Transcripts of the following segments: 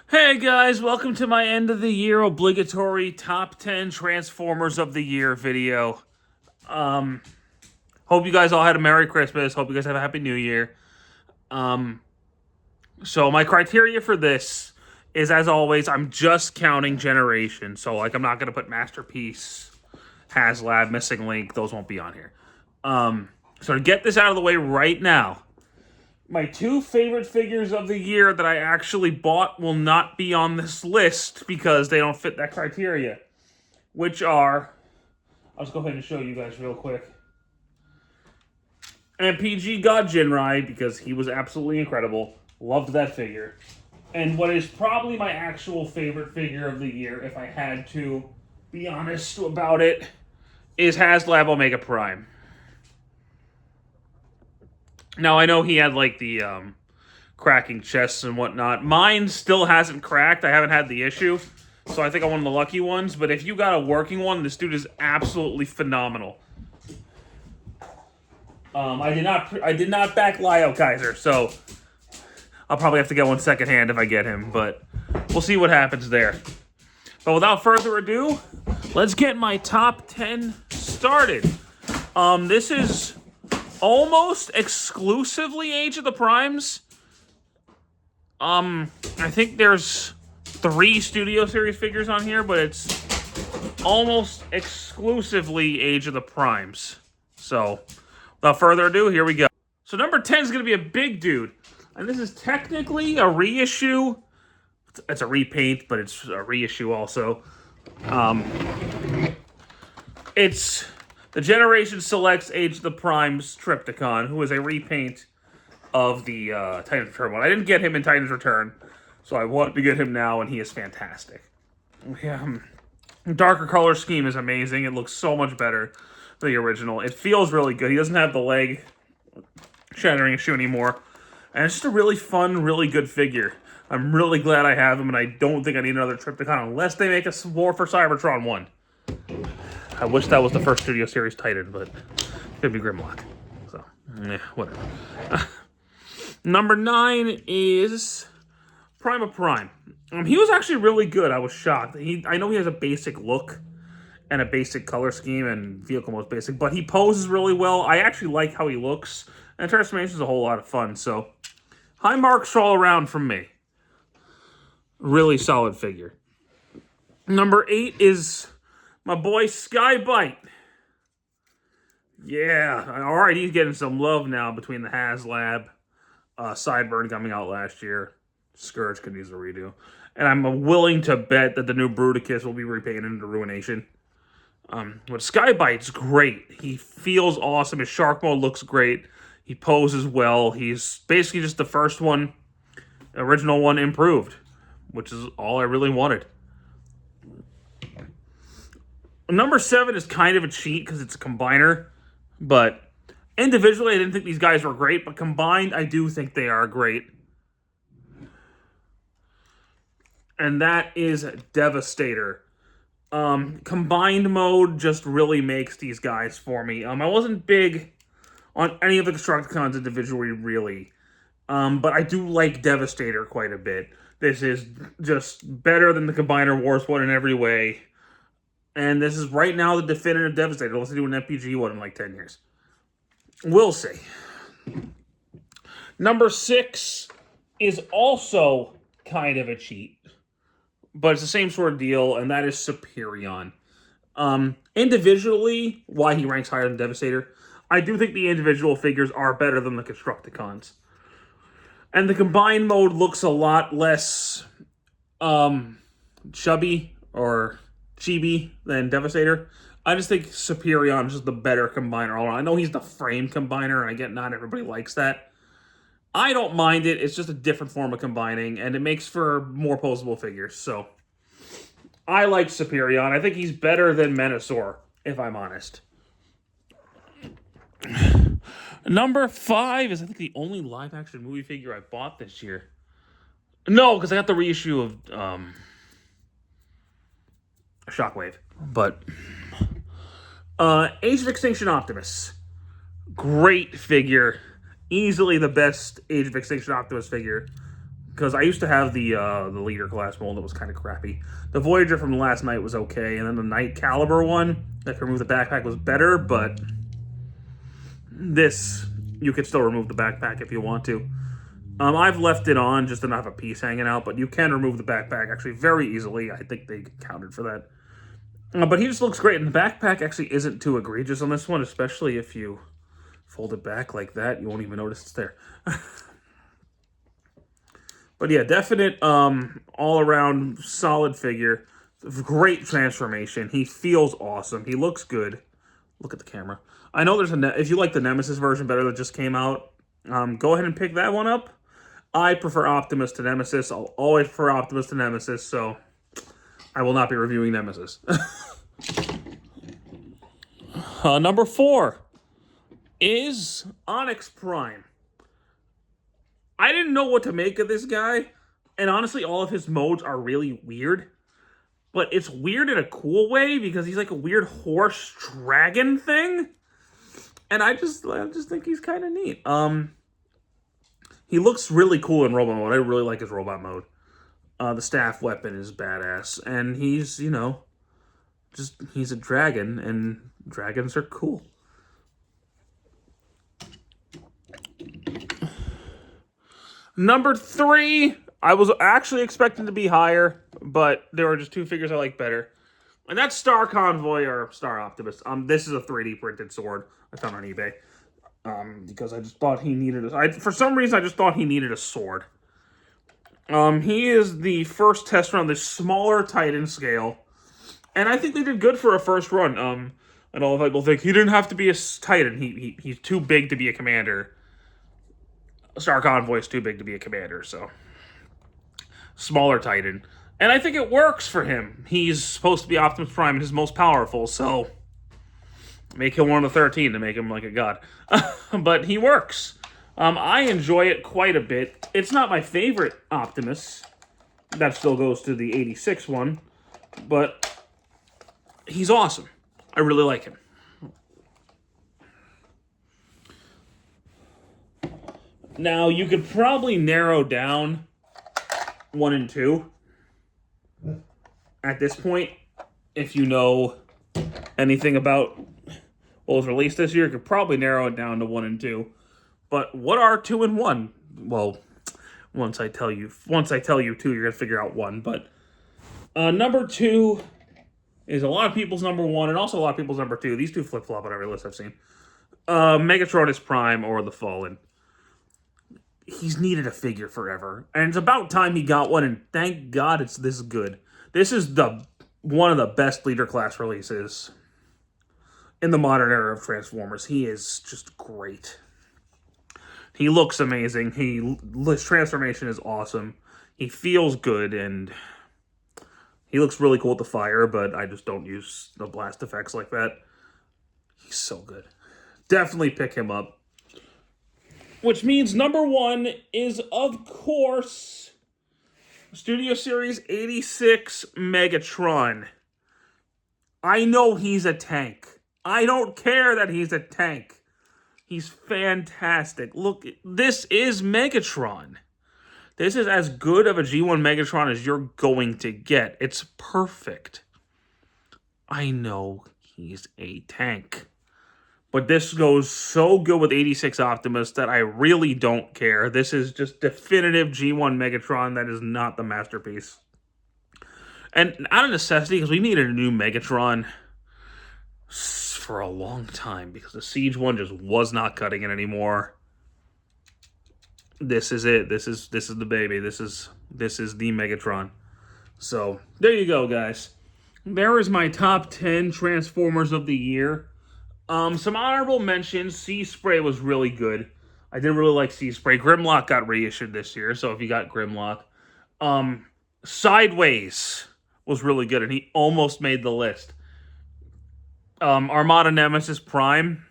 Hey guys, welcome to my end of the year obligatory top 10 Transformers of the Year video. Hope you guys all had a Merry Christmas. Hope you guys have a Happy New Year. So my criteria for this is, as always, I'm just counting generation. So like I'm not gonna put Masterpiece, HasLab, Missing Link, those won't be on here. So to get this out of the way right now, my two favorite figures of the year that I actually bought will not be on this list because they don't fit that criteria. Which are, I'll just go ahead and show you guys real quick. MPG got Jinrai because he was absolutely incredible. Loved that figure. And what is probably my actual favorite figure of the year, if I had to be honest about it, is HasLab Omega Prime. Now, I know he had, like, the cracking chests and whatnot. Mine still hasn't cracked. I haven't had the issue. So I think I'm one of the lucky ones. But if you got a working one, this dude is absolutely phenomenal. I did not back Lyle Kaiser, so I'll probably have to get one secondhand if I get him. But we'll see what happens there. But without further ado, let's get my top 10 started. This is almost exclusively Age of the Primes. I think there's 3 Studio Series figures on here, but it's almost exclusively Age of the Primes. So, without further ado, here we go. So number 10 is going to be a big dude. And this is technically a reissue. It's a repaint, but it's a reissue also. It's the Generation Selects Age of the Primes Trypticon, who is a repaint of the Titan's Return one. I didn't get him in Titan's Return, so I want to get him now, and he is fantastic. Yeah, darker color scheme is amazing. It looks so much better than the original. It feels really good. He doesn't have the leg shattering issue anymore. And it's just a really fun, really good figure. I'm really glad I have him, and I don't think I need another Trypticon unless they make a War for Cybertron 1. I wish that was the first Studio Series Titan, but it could be Grimlock. So, whatever. Number 9 is Prima Prime. He was actually really good. I was shocked. I know he has a basic look and a basic color scheme and vehicle most basic, but he poses really well. I actually like how he looks, and transformation is a whole lot of fun. So, high marks all around from me. Really solid figure. Number 8 is my boy Skybite. Yeah, alright, he's getting some love now between the HasLab, Sideburn coming out last year. Scourge could use a redo. And I'm willing to bet that the new Bruticus will be repainted into Ruination. But Skybite's great. He feels awesome. His Shark Mode looks great. He poses well. He's basically just the first one, original one, improved, which is all I really wanted. Number 7 is kind of a cheat because it's a combiner, but individually I didn't think these guys were great, but combined I do think they are great. And that is Devastator. Combined mode just really makes these guys for me. I wasn't big on any of the Constructicons individually, really. But I do like Devastator quite a bit. This is just better than the Combiner Wars one in every way. And this is right now the definitive Devastator. Unless they do an MPG one in like 10 years. We'll see. Number 6 is also kind of a cheat. But it's the same sort of deal, and that is Superion. Individually, why he ranks higher than Devastator, I do think the individual figures are better than the Constructicons. And the combined mode looks a lot less chubby or chibi than Devastator. I just think Superion is just the better combiner all around. I know he's the frame combiner, and I get not everybody likes that. I don't mind it. It's just a different form of combining, and it makes for more posable figures. So, I like Superion. I think he's better than Menasor, if I'm honest. Number 5 is, I think, the only live-action movie figure I bought this year. No, because I got the reissue of Shockwave. But Age of Extinction Optimus. Great figure. Easily the best Age of Extinction Optimus figure. because I used to have the leader class mold that was kind of crappy. The Voyager from last night was okay, and then the Night Caliber one that could remove the backpack was better, but this, you could still remove the backpack if you want to. I've left it on just to not have a piece hanging out, but you can remove the backpack actually very easily. I think they counted for that. But he just looks great, and the backpack actually isn't too egregious on this one, especially if you fold it back like that. You won't even notice it's there. But yeah, definite all-around solid figure. Great transformation. He feels awesome. He looks good. Look at the camera. I know there's if you like the Nemesis version better that just came out, go ahead and pick that one up. I prefer Optimus to Nemesis. I'll always prefer Optimus to Nemesis, so I will not be reviewing Nemesis. Number 4 is Onyx Prime. I didn't know what to make of this guy, and honestly, all of his modes are really weird. But it's weird in a cool way because he's like a weird horse dragon thing, and I just think he's kind of neat. He looks really cool in robot mode. I really like his robot mode. The staff weapon is badass, and he's, you know, he's a dragon, and dragons are cool. Number 3, I was actually expecting to be higher, but there were just 2 figures I like better. And that's Star Convoy or Star Optimus. This is a 3D printed sword I found on eBay. Because I just thought he needed for some reason I just thought he needed a sword. He is the first tester on the smaller Titan scale. And I think they did good for a first run. And all of people think he didn't have to be a Titan. He's too big to be a commander. Star Convoy is too big to be a commander, so smaller Titan. And I think it works for him. He's supposed to be Optimus Prime and his most powerful, so make him one of the 13 to make him like a god. But he works. I enjoy it quite a bit. It's not my favorite Optimus. That still goes to the 86 one. But he's awesome. I really like him. Now, you could probably narrow down 1 and 2 at this point. If you know anything about what was released this year, you could probably narrow it down to 1 and 2. But what are 2 and 1? Well, once I tell you 2, you're going to figure out 1. But number 2 is a lot of people's number 1 and also a lot of people's number 2. These 2 flip-flop on every list I've seen. Megatronus Prime or The Fallen. He's needed a figure forever, and it's about time he got one, and thank God it's this good. This is one of the best leader class releases in the modern era of Transformers. He is just great. He looks amazing. His transformation is awesome. He feels good, and he looks really cool with the fire, but I just don't use the blast effects like that. He's so good. Definitely pick him up. Which means number 1 is, of course, Studio Series 86 Megatron. I know he's a tank. I don't care that he's a tank. He's fantastic. Look, this is Megatron. This is as good of a G1 Megatron as you're going to get. It's perfect. I know he's a tank. But this goes so good with 86 Optimus that I really don't care. This is just definitive G1 Megatron that is not the masterpiece. And out of necessity, because we needed a new Megatron for a long time, because the Siege one just was not cutting it anymore. This is it. This is the baby. This is the Megatron. So, there you go, guys. There is my top 10 Transformers of the year. Some honorable mentions. Sea Spray was really good. I did really like Sea Spray. Grimlock got reissued this year, so if you got Grimlock. Sideways was really good, and he almost made the list. Armada Nemesis Prime.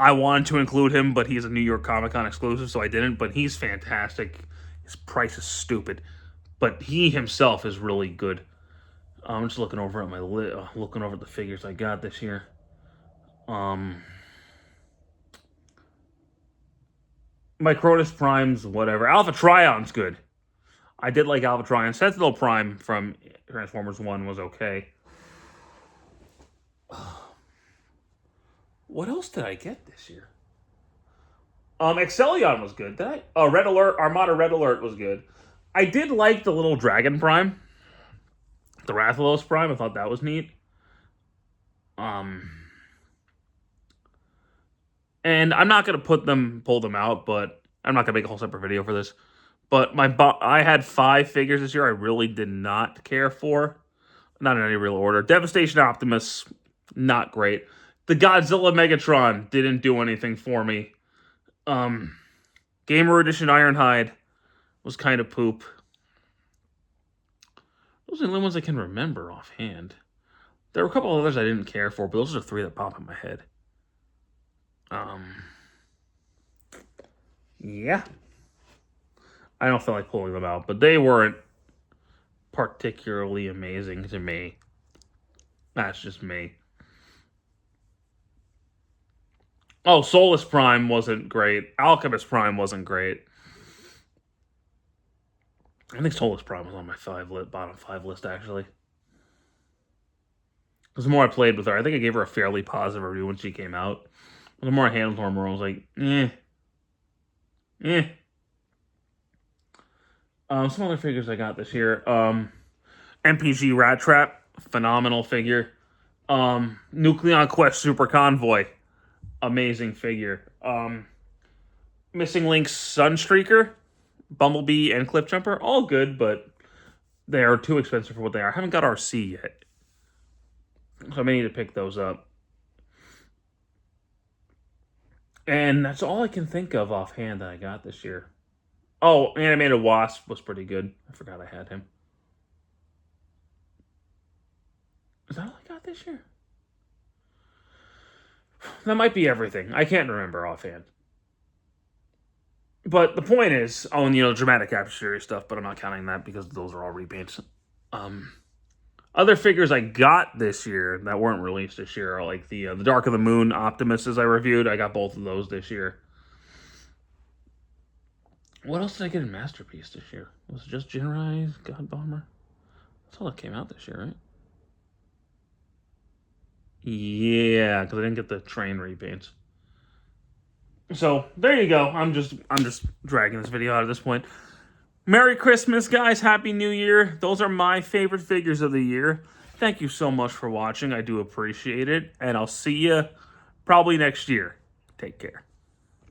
I wanted to include him, but he's a New York Comic Con exclusive, so I didn't. But he's fantastic. His price is stupid, but he himself is really good. I'm just looking over at my looking over the figures I got this year. Micronus Prime's whatever. Alpha Trion's good. I did like Alpha Trion. Sentinel Prime from Transformers 1 was okay. What else did I get this year? Excellion was good. Did I? Red Alert, Armada Red Alert was good. I did like the little Dragon Prime. The Rathalos Prime. I thought that was neat. And I'm not gonna pull them out, but I'm not gonna make a whole separate video for this. But I had 5 figures this year I really did not care for. Not in any real order. Devastation Optimus, not great. The Godzilla Megatron didn't do anything for me. Gamer Edition Ironhide was kind of poop. Those are the only ones I can remember offhand. There were a couple others I didn't care for, but those are 3 that pop in my head. Yeah. I don't feel like pulling them out, but they weren't particularly amazing to me. That's just me. Oh, Solus Prime wasn't great. Alchemist Prime wasn't great. I think Solus Prime was on my bottom 5 list, actually. Because the more I played with her, I think I gave her a fairly positive review when she came out. But the more I handled her, the more I was like, some other figures I got this year. MPG Rat Trap, phenomenal figure. Nucleon Quest Super Convoy, amazing figure. Missing Link Sunstreaker, Bumblebee, and Cliffjumper, all good, but they are too expensive for what they are. I haven't got RC yet, so I may need to pick those up. And that's all I can think of offhand that I got this year. Oh, Animated Wasp was pretty good. I forgot I had him. Is that all I got this year? That might be everything. I can't remember offhand. But the point is, Dramatic Capture Series stuff, but I'm not counting that because those are all repaints. Other figures I got this year that weren't released this year are like the Dark of the Moon Optimuses I reviewed. I got both of those this year. What else did I get in Masterpiece this year? Was it just Jinrai, God Bomber? That's all that came out this year, right? Yeah, because I didn't get the train repaints. So there you go. I'm just dragging this video out at this point. Merry Christmas, guys. Happy New Year. Those are my favorite figures of the year. Thank you so much for watching. I do appreciate it. And I'll see you probably next year. Take care.